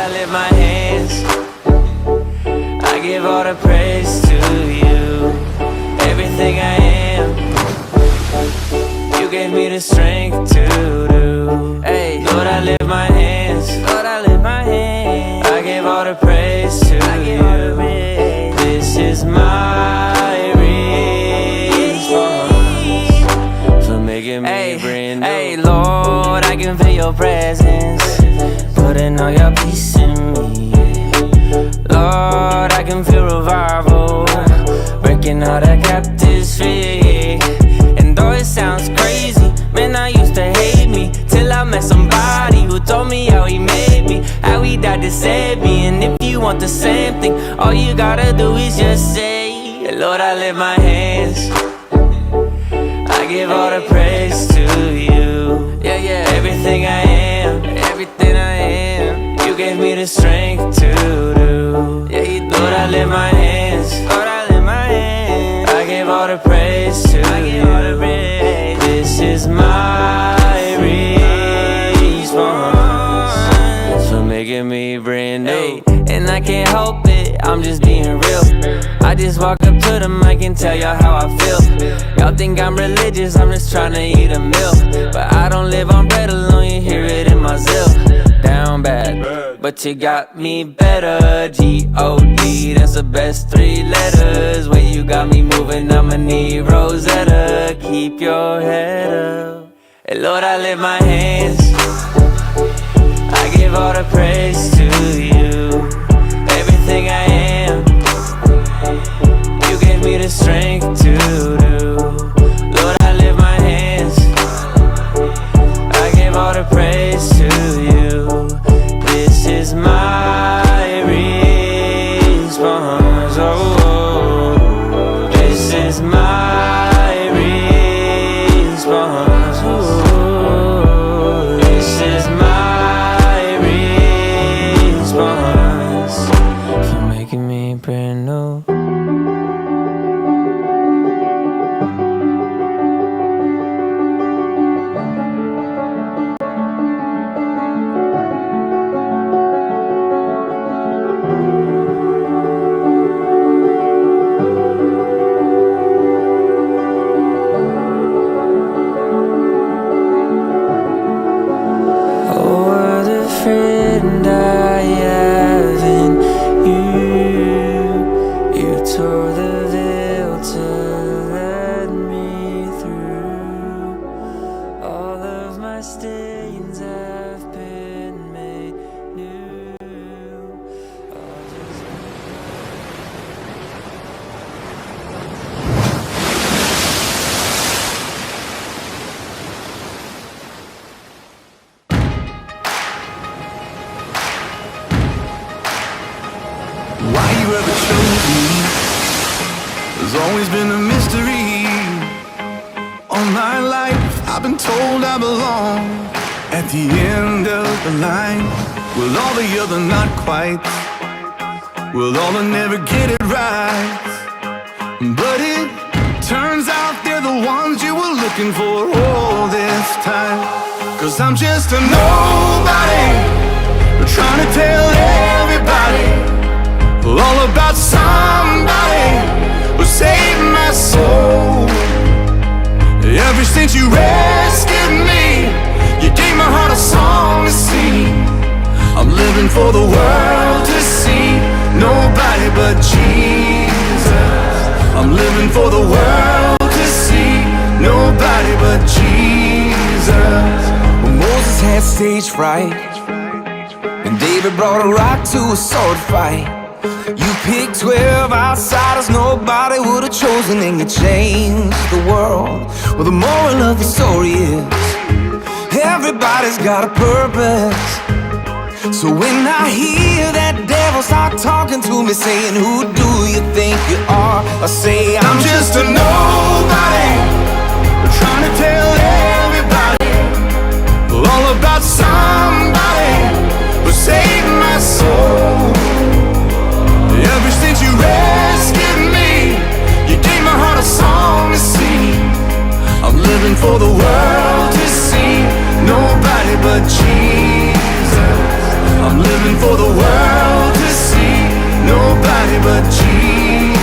I lift my hands, I give all the praise to you. Everything I am, you gave me the strength to do. Hey, Lord, I lift my hands, Lord, I lift my hands, I give all the praise to you. This is my response for making me brand new. Hey, Lord, I can feel your presence, putting all your peace in me. Lord, I can feel revival, breaking all the captives free. And though it sounds crazy, man, I used to hate me, till I met somebody who told me how he made me, how he died to save me. And if you want the same thing, all you gotta do is just say, Lord, I lift my hands, I give all the praise to you. Yeah, yeah, everything I am, everything I am, you gave me the strength to do. Yeah, you do. Lord, I lift my hands, Lord, I lift my hands, I give all the praise to you. This is my response for making me brand new. And I can't help it, I'm just being real. I just walk up to the mic and tell y'all how I feel. Y'all think I'm religious, I'm just trying to eat a meal. But I don't live on bread alone, you hear it in my zeal. Down bad, but you got me better. G-O-D, that's the best 3 letters. Where you got me moving, I'ma need Rosetta. Keep your head up. Hey, Lord, I lift my hands, I give all the praise to you. Everything I am, you gave me the strength to do. Lord, I lift my hands, I give all the praise to you. This is my response. Oh, this is my response. Oh, this is my response for making me brand new. Always been a mystery. All my life I've been told I belong at the end of the line. With all the other not quite, with all the never get it right. But it turns out they're the ones you were looking for all this time. 'Cause I'm just a nobody, trying to tell everybody all about somebody who saved my soul. Ever since you rescued me, you gave my heart a song to sing. I'm living for the world to see, nobody but Jesus. I'm living for the world to see, nobody but Jesus. When Moses had stage fright, and David brought a rock to a sword fight, you picked 12 outsiders nobody would have chosen, and you changed the world. Well, the moral of the story is everybody's got a purpose. So when I hear that devil start talking to me, saying, who do you think you are? I say, I'm just a nobody, trying to tell everybody all about somebody who saved my soul. Ever since you rescued me, you gave my heart a song to sing. I'm living for the world to see, nobody but Jesus. I'm living for the world to see. Nobody but Jesus.